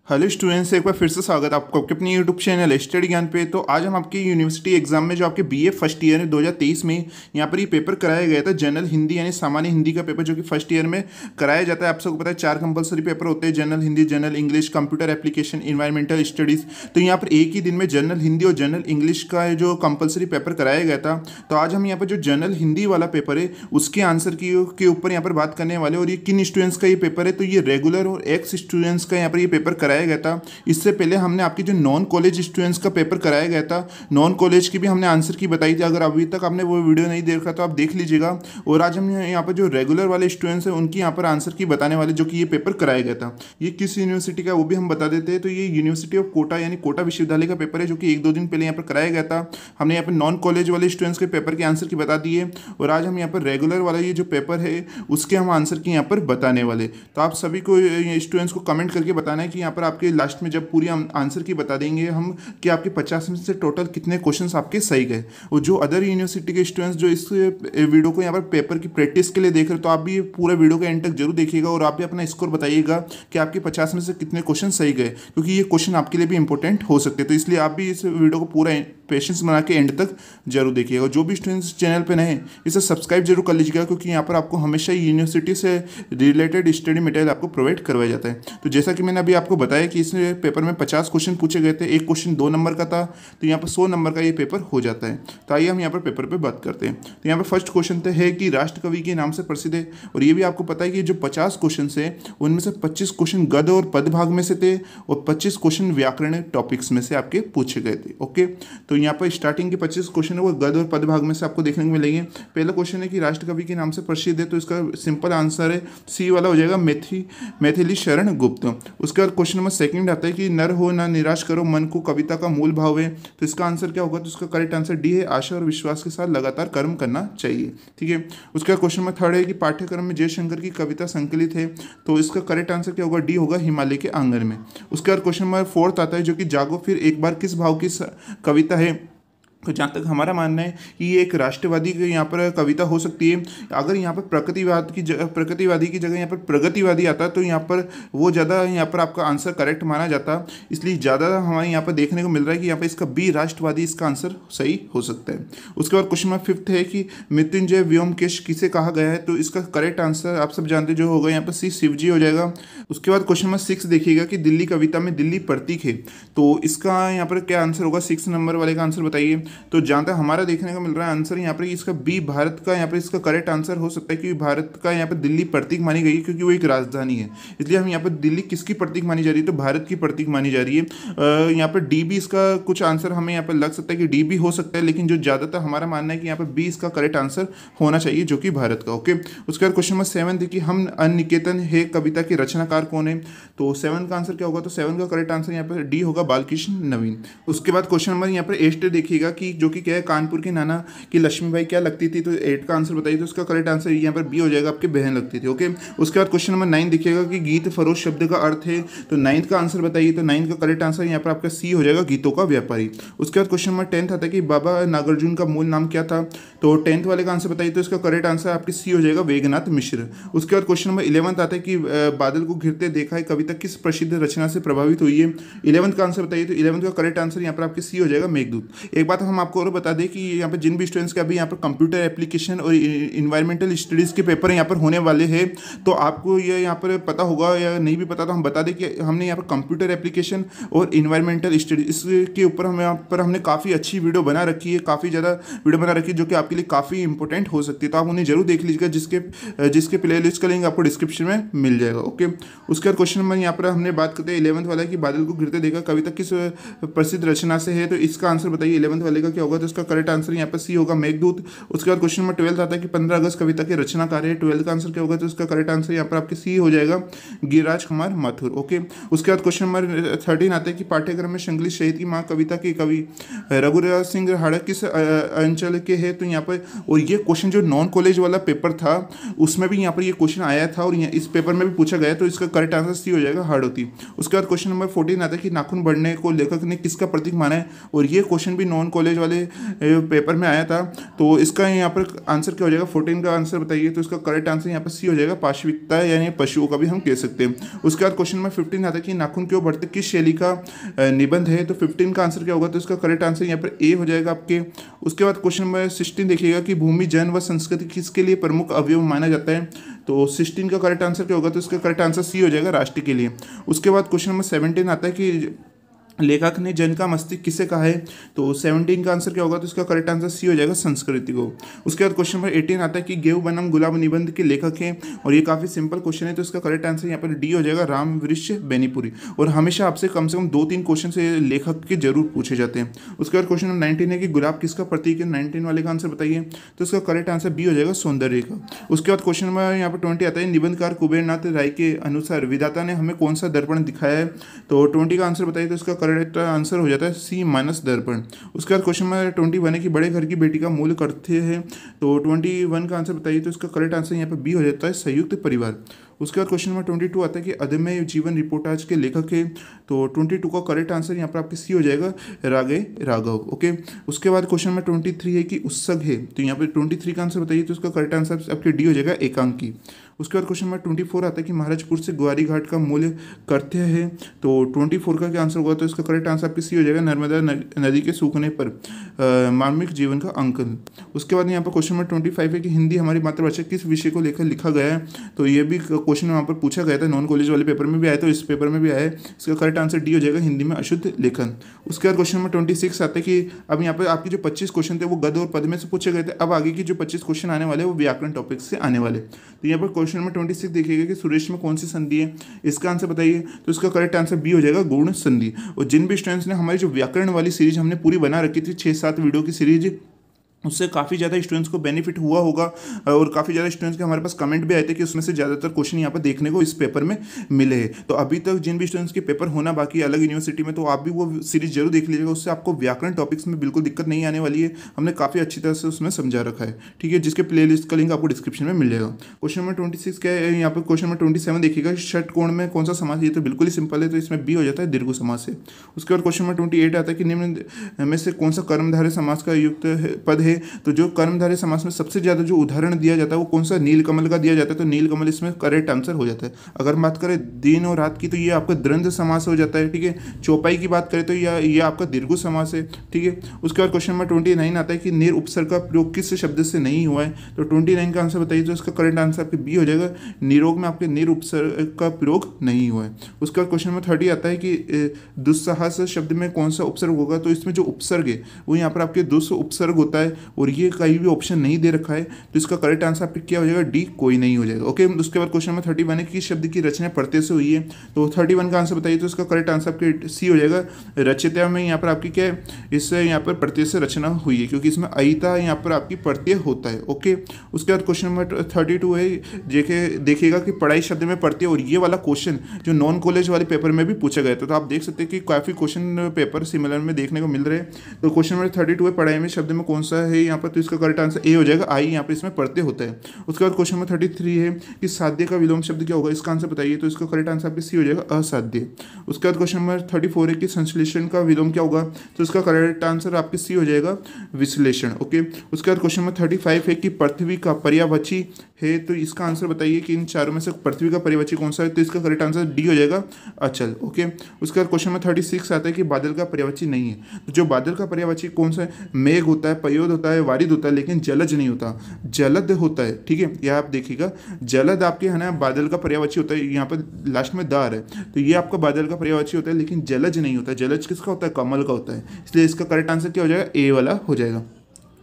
Hello students, एक बार फिर से स्वागत है आपको आपके अपने यूट्यूब चैनल स्टडी ज्ञान पे। तो आज हम आपके यूनिवर्सिटी एग्जाम में जो आपके बीए फर्स्ट ईयर है 2023 में यहाँ पर ये पेपर कराया गया था जनरल हिंदी यानी सामान्य हिंदी का पेपर जो कि फर्स्ट ईयर में कराया जाता है। आप सबको पता है 4 कंपलसरी पेपर होते हैं, general Hindi, general English, computer application, environmental studies. तो यहाँ पर एक ही दिन में जनरल हिंदी और जनरल इंग्लिश का जो कंपलसरी पेपर कराया गया था। तो आज हम यहाँ पर जो जनरल हिंदी वाला पेपर है उसके आंसर के ऊपर यहाँ पर बात करने वाले। और ये किन स्टूडेंट्स का ये पेपर है, तो ये रेगुलर और एक्स स्टूडेंट्स का यहाँ पर ये पेपर कराया गया था। इससे पहले हमने आपकी जो नॉन कॉलेज स्टूडेंट्स का पेपर कराया गया था, नॉन कॉलेज की भी हमने आंसर की बताई थी। अगर अभी तक आपने वो वीडियो नहीं देखा तो आप देख लीजिएगा। और आज हम यहाँ पर जो रेगुलर वाले स्टूडेंट्स हैं उनकी यहाँ पर आंसर की बताने वाले, जो कि ये पेपर कराया गया था। ये किस यूनिवर्सिटी का वो भी हम बता देते हैं। तो ये यूनिवर्सिटी ऑफ कोटा यानी कोटा विश्वविद्यालय का पेपर है, जो कि 1-2 दिन पहले यहाँ पर कराया गया था। हमने यहाँ पर नॉन कॉलेज वाले स्टूडेंट्स के पेपर के आंसर की बता दी है। और आज हम यहाँ पर रेगुलर वाला ये जो पेपर है उसके हम आंसर की यहाँ पर बताने वाले। तो आप सभी को स्टूडेंट्स को कमेंट करके बताना है कि यहाँ पर आपके लास्ट में जब पूरी आंसर की बता देंगे हम कि आपके 50 में से टोटल कितने क्वेश्चंस आपके सही गए। और जो अदर यूनिवर्सिटी के स्टूडेंट्स जो इस वीडियो को यहाँ पर पेपर की प्रैक्टिस के लिए देख रहे हो, तो आप भी पूरा वीडियो के एंड तक जरूर देखिएगा और आप भी अपना स्कोर बताइएगा कि आपके 50 में से कितने क्वेश्चन सही गए, क्योंकि ये क्वेश्चन आपके लिए भी इंपॉर्टेंट हो सकते हैं। तो इसलिए आप भी इस वीडियो को पूरा पेशेंस बना के एंड तक जरूर देखिएगा। जो भी स्टूडेंट्स चैनल पर नए हैं इसे सब्सक्राइब जरूर कर लीजिएगा, क्योंकि यहाँ पर आपको हमेशा यूनिवर्सिटी से रिलेटेड स्टडी मटेरियल आपको प्रोवाइड करवाया जाता है। तो जैसा कि मैंने अभी आपको बताया कि इस पेपर में 50 क्वेश्चन पूछे गए थे, एक क्वेश्चन 2 नंबर का था, तो यहाँ पर 100 नंबर का ये पेपर हो जाता है। तो आइए हम यहाँ पर पेपर पे बात करते हैं। तो यहाँ पर फर्स्ट क्वेश्चन है कि राष्ट्र कवि के नाम से प्रसिद्ध है। और ये भी आपको पता है कि जो 50 क्वेश्चन है उनमें से 25 क्वेश्चन गद्य और पद भाग में से थे और 25 क्वेश्चन व्याकरण टॉपिक्स में से आपके पूछे गए थे। ओके, तो यहाँ पर स्टार्टिंग के 25 क्वेश्चन है वो गद्य और पद भाग में से आपको देखने को मिलेंगे। पहला क्वेश्चन है कि राष्ट्र कवि के नाम से प्रसिद्ध है, तो इसका सिंपल आंसर है सी वाला हो जाएगा, मैथिली शरण गुप्त। उसके बाद क्वेश्चन नंबर सेकंड आता है कि नर हो ना निराश करो मन को कविता का मूल भाव है। तो इसका आंसर क्या होगा, तो इसका करेक्ट आंसर डी है, आशा और विश्वास के साथ लगातार कर्म करना चाहिए। ठीक है। उसके बाद क्वेश्चन नंबर थर्ड है कि पाठ्यक्रम में जयशंकर की कविता संकलित है। तो इसका करेक्ट आंसर क्या होगा, डी होगा, हिमालय के आंगन में। उसके बाद क्वेश्चन नंबर फोर्थ आता है जो कि जागो फिर एक बार किस भाव की कविता है। तो जहाँ तक हमारा मानना है कि ये एक राष्ट्रवादी यहाँ पर कविता हो सकती है। अगर यहाँ पर प्रकृतिवादी की जगह यहाँ पर प्रगतिवादी आता तो यहाँ पर वो ज़्यादा यहाँ पर आपका आंसर करेक्ट माना जाता। इसलिए ज़्यादा हमारे यहाँ पर देखने को मिल रहा है कि यहाँ पर इसका बी राष्ट्रवादी इसका आंसर सही हो सकता है। उसके बाद क्वेश्चन नंबर फिफ्थ है कि मृत्युंजय व्योमकेश किसे कहा गया है। तो इसका करेक्ट आंसर आप सब जानते जो होगा यहाँ पर सी शिवजी हो जाएगा। उसके बाद क्वेश्चन नंबर 6 देखिएगा कि दिल्ली कविता में दिल्ली प्रतीक है। तो इसका यहाँ पर क्या आंसर होगा, 6 नंबर वाले का आंसर बताइए। तो जहाँ तक हमारा देखने को मिल रहा है आंसर यहाँ पर इसका बी भारत का यहाँ पर इसका करेक्ट आंसर हो सकता है, क्योंकि भारत का यहाँ पर दिल्ली प्रतीक मानी गई है, क्योंकि वो एक राजधानी है। इसलिए हम यहाँ पर दिल्ली किसकी प्रतीक मानी जा रही है, तो भारत की प्रतीक मानी जा रही है। यहाँ पर डी भी इसका कुछ आंसर हमें यहाँ पर लग सकता है कि डी भी हो सकता है, लेकिन जो ज़्यादातर हमारा मानना है कि यहाँ पर बी इसका करेक्ट आंसर होना चाहिए, जो कि भारत का। ओके, उसके बाद क्वेश्चन नंबर 7 देखिए, हम अनिकेतन है कविता के रचनाकार कौन है। तो 7 का आंसर क्या होगा, तो 7 का करेक्ट आंसर यहाँ पर डी होगा, बालकृष्ण नवीन। उसके बाद क्वेश्चन नंबर यहाँ पर 8 देखिएगा कि जो कि क्या है, कानपुर के नाना की लक्ष्मीबाई क्या लगती थी। तो 8 का आंसर बताइए। तो उसका करेक्ट आंसर यहाँ पर बी हो जाएगा, आपकी बहन लगती थी। ओके, उसके बाद क्वेश्चन नंबर 9 देखिएगा कि गीत फरोश शब्द का अर्थ है। तो 9 का आंसर बताइए। तो 9 का करेक्ट आंसर यहाँ पर आपका सी हो जाएगा, गीतों का व्यापारी। उसके बाद क्वेश्चन नंबर 10 आता है कि बाबा नागार्जुन का मूल नाम क्या था। तो 10th वाले का आंसर बताइए। तो इसका करेक्ट आंसर आपकी सी हो जाएगा, वेगनाथ मिश्र। उसके बाद क्वेश्चन नंबर 11 आता है कि बादल को घिरते देखा है कविता किस प्रसिद्ध रचना से प्रभावित हुई है। 11th का आंसर बताइए। तो 11th का करेक्ट आंसर यहाँ पर आपकी सी हो जाएगा, मेघदूत। एक बात हम आपको और बता दें कि यहाँ पर जिन भी स्टूडेंट्स के अभी यहाँ पर कंप्यूटर एप्लीकेशन और इन्वायरमेंटल स्टडीज़ के पेपर यहाँ पर होने वाले हैं, तो आपको ये यहाँ पर पता होगा या नहीं भी पता, तो हम बता दें कि हमने यहाँ पर कंप्यूटर एप्लीकेशन और इन्वायरमेंटल स्टडीज इसके ऊपर हम यहाँ पर हमने काफ़ी अच्छी वीडियो बना रखी है, काफ़ी ज़्यादा वीडियो बना रखी है, जो कि आपके लिए काफ़ी इंपॉर्टेंट हो सकती है। तो आप उन्हें जरूर देख लीजिएगा, जिसके प्ले लिस्ट का लिंक आपको डिस्क्रिप्शन में मिल जाएगा। ओके, उसके बाद क्वेश्चन नंबर यहाँ पर हमने बात करते हैं 11th वाला कि बादल को घिरते देखा कविता किस प्रसिद्ध रचना से है। तो इसका आंसर बताइए 11th वाले का क्या होगा। तो इसका करेक्ट आंसर यहाँ पर सी होगा, मेघदूत। उसके बाद क्वेश्चन नंबर 12 आता है कि 15 अगस्त कविता के रचनाकार है। 12 का आंसर क्या होगा। तो इसका करेक्ट आंसर यहाँ पर आपके सी हो जाएगा, गिरिराज कुमार माथुर। ओके, उसके बाद क्वेश्चन नंबर 13 आता है कि पाठ्यक्रम में संकलित शहीद की मां कविता के कवि रघुराज सिंह हाड़क किस अंचल के है। तो यहाँ पर, और ये क्वेश्चन जो नॉन कॉलेज वाला पेपर था उसमें भी यहाँ पर ये क्वेश्चन आया था और इस पेपर में भी पूछा गया। तो इसका करेक्ट आंसर सी हो जाएगा, हाड़ौती। उसके बाद क्वेश्चन नंबर 14 आता है कि नाखून बढ़ने को लेखक ने किसका प्रतीक माना है। और ये क्वेश्चन भी नॉन कॉलेज वाले पेपर में आया था। तो इसका यहाँ पर आंसर क्या हो जाएगा, 14 का आंसर बताइए। तो इसका करेक्ट आंसर यहाँ पर सी हो जाएगा, पाशविकता यानी पशुओं का भी हम कह सकते हैं। उसके बाद क्वेश्चन नंबर 15 आता है कि नाखून क्यों बढ़ते किस शैली का निबंध है। तो 15 का आंसर क्या होगा, तो इसका करेक्ट आंसर यहाँ पर ए हो जाएगा आपके। उसके बाद क्वेश्चन नंबर 16 देखिएगा कि भूमि, जन व संस्कृति किसके लिए प्रमुख अवयव माना जाता है। तो 16 का करेक्ट आंसर क्या होगा, तो इसका करेक्ट आंसर सी हो जाएगा, राष्ट्र के लिए। उसके बाद क्वेश्चन नंबर 17 आता है कि लेखक ने जन का मस्तिष्क किसे कहा है। तो 17 का आंसर क्या होगा, तो इसका करेक्ट आंसर सी हो जाएगा, संस्कृति को। उसके बाद क्वेश्चन नंबर 18 आता है कि गेहूं बनाम गुलाब निबंध के लेखक हैं, और ये काफ़ी सिंपल क्वेश्चन है। तो इसका करेक्ट आंसर यहाँ पर डी हो जाएगा, राम वृक्ष बेनीपुरी। और हमेशा आपसे कम से कम 2-3 क्वेश्चन से लेखक के जरूर पूछे जाते हैं। उसके बाद क्वेश्चन नंबर 19 है कि गुलाब किसका प्रतीक है। 19 वाले का आंसर बताइए। तो इसका करेक्ट आंसर बी हो जाएगा, सौंदर्य का। उसके बाद क्वेश्चन नंबर यहाँ पर 20 आता है, निबंधकार कुबेरनाथ राय के अनुसार विधाता ने हमें कौन सा दर्पण दिखाया है। तो 20 का आंसर बताइए। तो इसका करेक्ट आंसर हो जाता है सी, मानस दर्पण। उसके बाद क्वेश्चन नंबर 21 है कि बड़े घर की बेटी का मूल करते हैं। तो 21 का आंसर बताइए। तो इसका करेक्ट आंसर यहाँ पर बी हो जाता है, संयुक्त परिवार। उसके बाद क्वेश्चन नंबर 22 आता है कि अदम्य जीवन रिपोर्टाज के लेखक है। तो 22 का करेक्ट आंसर यहाँ पर आपके सी हो जाएगा, रागे राघव। ओके। उसके बाद क्वेश्चन नंबर 23 है कि उत्सग है। तो यहाँ पर 23 का आंसर बताइए। तो उसका करेक्ट आंसर आपके डी हो जाएगा, एकांकी। उसके बाद क्वेश्चन नंबर 24 आता है कि महाराजपुर से ग्वारी घाट का मूल्य करते हैं। तो 24 का क्या आंसर होगा, तो इसका करेक्ट आंसर आपकी सी हो जाएगा, नर्मदा नदी के सूखने पर मानविक जीवन का अंकन। उसके बाद यहाँ पर क्वेश्चन नंबर 25 है कि हिंदी हमारी मातृभाषा किस विषय को लेकर लिखा गया है। तो ये भी क्वेश्चन वहाँ पर पूछा गया था, नॉन कॉलेज वाले पेपर में भी आया, तो इस पेपर में भी आया है। इसका करेक्ट आंसर डी हो जाएगा, हिंदी में अशुद्ध लेखन। उसके बाद क्वेश्चन नंबर 26 आता है कि अब यहाँ पर आपके जो 25 क्वेश्चन थे वो गद्य और पद में से पूछे गए थे। अब आगे की जो 25 क्वेश्चन आने वाले हैं वो व्याकरण टॉपिक से आने वाले। तो यहाँ पर क्वेश्चन नंबर 26 देखिएगा कि सुरेश में कौन सी संधि है, इसका आंसर बताइए। तो इसका करेक्ट आंसर बी हो जाएगा, गुण संधि। और जिन भी स्टूडेंट्स ने हमारी जो व्याकरण वाली सीरीज हमने पूरी बना रखी थी, 6-7 वीडियो की सीरीज, उससे काफ़ी ज़्यादा स्टूडेंट्स को बेनिफिट हुआ होगा। और काफ़ी ज़्यादा स्टूडेंट्स के हमारे पास कमेंट भी आए थे कि उसमें से ज़्यादातर क्वेश्चन यहाँ पर देखने को इस पेपर में मिले हैं। तो अभी तक जिन भी स्टूडेंट्स के पेपर होना बाकी है अलग यूनिवर्सिटी में, तो आप भी वो सीरीज जरूर देख लीजिएगा। उससे आपको व्याकरण टॉपिक्स में बिल्कुल दिक्कत नहीं आने वाली है। हमने काफ़ी अच्छी तरह से उसमें समझा रखा है, ठीक है, जिसके प्ले लिस्ट का लिंक आपको डिस्क्रिप्शन में मिल जाएगा। क्वेश्चन नंबर 26 क्या है, यहाँ पर क्वेश्चन नंबर 27 देखिएगा, षटकोण में कौन सा समास है। ये तो बिल्कुल ही सिंपल है, तो इसमें बी हो जाता है, दीर्घ समास है। उसके बाद क्वेश्चन नंबर 28 आता है कि निम्न में से कौन सा कर्मधारय समास का युक्त पद है। तो जो कर्मधारय समास में सबसे ज्यादा जो उदाहरण दिया जाता है वो कौन सा, नीलकमल का दिया जाता है। तो नीलकमल इसमें करेक्ट आंसर हो जाता है। अगर बात करें दिन और रात की, तो ये आपका द्वंद्व समास हो जाता है, ठीक है। चौपाई की बात करें तो ये आपका दीर्घ समास है, ठीक है। उसके बाद क्वेश्चन नंबर 29 आता है कि निर उपसर्ग का प्रयोग किस शब्द से नहीं हुआ है। तो 29 का आंसर बताइए। तो इसका करेक्ट आंसर आपके बी हो जाएगा, निरोग में आपके निर उपसर्ग का प्रयोग नहीं हुआ है। उसके बाद क्वेश्चन नंबर 30 आता है कि दुस्साहस शब्द में कौन सा उपसर्ग होगा। तो इसमें जो उपसर्ग है वो यहाँ पर आपके दुस उपसर्ग होता है, और ये कहीं भी ऑप्शन नहीं दे रखा है। तो इसका करेक्ट आंसर आपके क्या हो जाएगा, डी, कोई नहीं हो जाएगा। ओके। उसके बाद क्वेश्चन नंबर 31 है कि शब्द की रचना प्रत्यय से हुई है। तो 31 का आंसर बताइए। तो इसका करेक्ट आंसर आपके सी हो जाएगा, रचयिता में यहाँ पर आपकी क्या है, इससे यहाँ पर प्रत्यय से रचना हुई है, क्योंकि इसमें अयिता यहाँ पर आपकी प्रत्यय होता है। ओके। उसके बाद क्वेश्चन नंबर 32 है, देखिएगा कि पढ़ाई शब्द में प्रत्यय, और ये वाला क्वेश्चन जो नॉन कॉलेज वाले पेपर में भी पूछा गया था। तो आप देख सकते हैं कि काफी क्वेश्चन पेपर सिमिलर में देखने को मिल रहे हैं। तो क्वेश्चन नंबर 32 है, पढ़ाई में शब्द में कौन सा है यहाँ पर। तो इसका करेक्ट आंसर ए हो जाएगा, आई यहाँ पर इसमें प्रत्यय होता है। उसके बाद क्वेश्चन नंबर 33 है कि साध्य का विलोम शब्द क्या होगा, इसका आंसर बताइए। तो इसका करेक्ट आंसर आपके सी हो जाएगा, असाध्य। उसके बाद क्वेश्चन नंबर 34 है कि संश्लेषण का विलोम क्या होगा। तो इसका करेक्ट आंसर आपके सी हो जाएगा, विश्लेषण। ओके। उसके बाद क्वेश्चन नंबर 35 है कि पृथ्वी का पर्यायवाची है। तो इसका आंसर बताइए कि इन चारों में से पृथ्वी का पर्यायवाची कौन सा है। तो इसका करेक्ट आंसर डी हो जाएगा, अचल। ओके। उसके बाद क्वेश्चन नंबर 36 आता है कि बादल का पर्यायवाची नहीं है। तो जो बादल का पर्यायवाची कौन सा है, मेघ होता है, पयोद होता है, वारिद होता है, लेकिन जलज नहीं होता, जलद होता है, ठीक है। यह आप देखिएगा, जलद आपके है ना बादल का पर्यायवाची होता है, यहाँ पर लास्ट में दार है, तो ये आपका बादल का पर्यायवाची होता है, लेकिन जलज नहीं होता। जलज किसका होता है, कमल का होता है। इसलिए इसका करेक्ट आंसर क्या हो जाएगा, ए वाला हो जाएगा।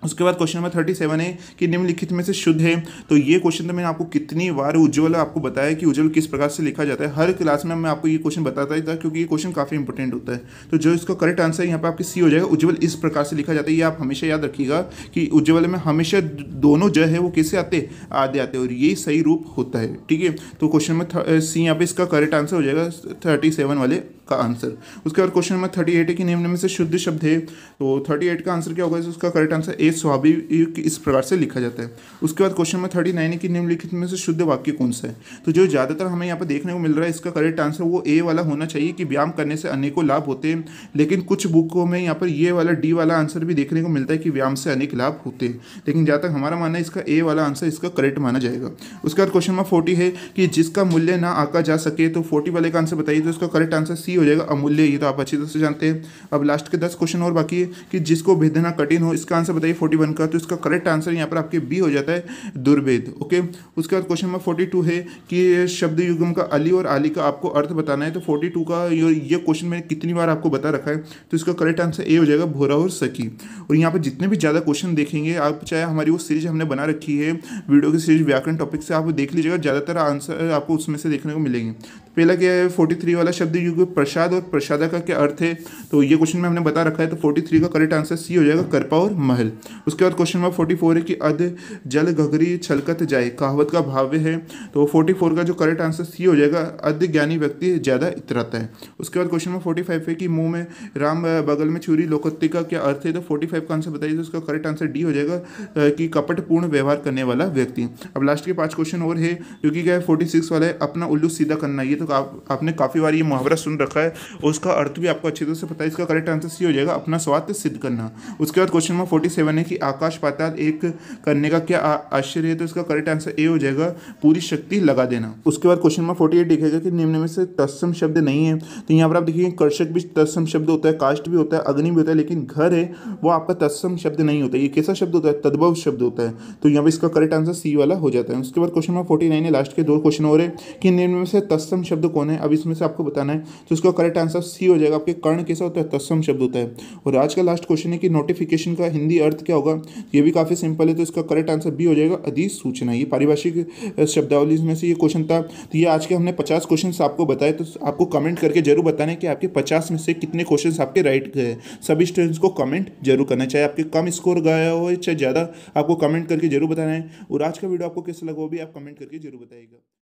उसके बाद क्वेश्चन नंबर 37 है कि निम्नलिखित में से शुद्ध है। तो ये क्वेश्चन तो मैंने आपको कितनी बार उज्ज्वल आपको बताया कि उज्ज्वल किस प्रकार से लिखा जाता है। हर क्लास में मैं आपको ये क्वेश्चन बताता ही था, क्योंकि ये क्वेश्चन काफी इंपॉर्टेंट होता है। तो जो इसका करेक्ट आंसर यहाँ पे आपकी सी हो जाएगा, उज्ज्वल इस प्रकार से लिखा जाता है। ये आप हमेशा याद रखिएगा कि उज्ज्वल में हमेशा दोनों ज है वो कैसे आते, आधे आते, और यही सही रूप होता है, ठीक है। तो क्वेश्चन नंबर सी यहाँ पे इसका करेक्ट आंसर हो जाएगा 37 वाले का आंसर। उसके बाद क्वेश्चन नंबर 38 है कि निम्न में से शुद्ध शब्द है। तो 38 का आंसर क्या होगा, उसका करेक्ट आंसर ए ये स्वाभाविक इस प्रकार से लिखा जाता है। उसके बाद क्वेश्चन नंबर 39 है कि निम्नलिखित में से शुद्ध वाक्य कौन सा है। तो जो ज़्यादातर हमें यहाँ पर देखने को मिल रहा है, इसका करेक्ट आंसर वो ए वाला होना चाहिए कि व्यायाम करने से अनेकों लाभ होते हैं। लेकिन कुछ बुकों में यहाँ पर ये वाला डी वाला आंसर भी देखने को मिलता है कि व्यायाम से अनेक लाभ होते हैं, लेकिन जहाँ तक हमारा मानना है इसका ए वाला आंसर इसका करेक्ट माना जाएगा। उसके बाद क्वेश्चन नंबर 40 है कि जिसका मूल्य ना आंका जा सके, तो 40 वाले का आंसर बताइए। तो इसका करेक्ट आंसर सी हो जाएगा, अमूल्य। ये तो आप अच्छी तरह से जानते हैं। अब लास्ट के 10 क्वेश्चन और बाकी है कि जिसको भेदना कठिन हो, इसका आंसर बताइए 41 का। तो इसका करेक्ट आंसर यहाँ पर आपके बी हो जाता है, दुर्भेद। ओके। उसके बाद क्वेश्चन नंबर 42 है कि शब्द युग्म का अली और आली का आपको अर्थ बताना है। तो 42 का ये क्वेश्चन मैंने कितनी बार आपको बता रखा है, तो इसका करेक्ट आंसर ए हो जाएगा, भोरा और सकी। और यहाँ पर जितने भी ज़्यादा क्वेश्चन देखेंगे आप, चाहे हमारी वो सीरीज हमने बना रखी है वीडियो की सीरीज व्याकरण टॉपिक से, आप देख लीजिएगा, ज़्यादातर आंसर आपको उसमें से देखने को मिलेंगे। पहला क्या है, 43 वाला शब्द युग्म प्रसाद और प्रसादा का क्या अर्थ है। तो ये क्वेश्चन में हमने बता रखा है। तो 43 का करेक्ट आंसर सी हो जाएगा, करपा और महल। उसके बाद क्वेश्चन नंबर 44 है कि अध जल घघरी छलकत जाए, कहावत का भाव्य है। तो 44 का जो करेक्ट आंसर सी हो जाएगा, अध ज्ञानी व्यक्ति ज़्यादा इतराता है। उसके बाद क्वेश्चन नंबर 45 है कि मुंह में राम बगल में छुरी लोकोक्ति का क्या अर्थ है। तो 45 का आंसर बताइए। तो उसका करेक्ट आंसर डी हो जाएगा कि कपटपूर्ण व्यवहार करने वाला व्यक्ति। अब लास्ट के 5 क्वेश्चन और है, जो कि क्या है 46 वाला है, अपना उल्लू सीधा करना। ये तो आपने काफ़ी बार ये मुहावरा सुन रखा है, उसका अर्थ भी आपको अच्छी तरह से पता है। इसका करेक्ट आंसर सी हो जाएगा, अपना स्वार्थ सिद्ध करना। उसके बाद क्वेश्चन नंबर 47 है कि आकाश पाताल एक करने का क्या आश्चर्य है। तो इसका करेक्ट आंसर ए हो जाएगा, पूरी शक्ति लगा देना। उसके बाद क्वेश्चन नंबर 48 लिखेगा कि निम्न में से तत्सम शब्द नहीं है। तो यहाँ पर आप देखिए कर्षक भी तत्सम शब्द होता है, काष्ठ भी होता है, अग्नि भी होता है, लेकिन घर है वो आपका तत्सम शब्द नहीं होता। ये कैसा शब्द होता है, तद्भव शब्द होता है। तो यहाँ पर इसका करेक्ट आंसर सी वाला हो जाता है। उसके बाद क्वेश्चन नंबर 49 है, लास्ट के 2 क्वेश्चन हो रहे कि निम्न में से तत्सम शब्द कौन है। अब इसमें से आपको बताना है। तो इसका करेक्ट आंसर सी हो जाएगा, आपके कर्ण कैसा होता है, तत्सम शब्द होता है। और आज का लास्ट क्वेश्चन है कि नोटिफिकेशन का हिंदी अर्थ क्या होगा। ये भी काफ़ी सिंपल है। तो इसका करेक्ट आंसर बी हो जाएगा, अधिसूचना। ये पारिभाषिक शब्दावली में से ये क्वेश्चन था। तो ये आज के हमने 50 क्वेश्चन आपको बताए। तो आपको कमेंट करके जरूर बताना है कि आपके 50 में से कितने क्वेश्चन आपके राइट गए। सभी स्टूडेंट्स को कमेंट जरूर करना है, चाहे आपके कम स्कोर गया हो चाहे ज़्यादा, आपको कमेंट करके जरूर बताना है। और आज का वीडियो आपको कैसा लगा वो भी आप कमेंट करके जरूर बताइएगा।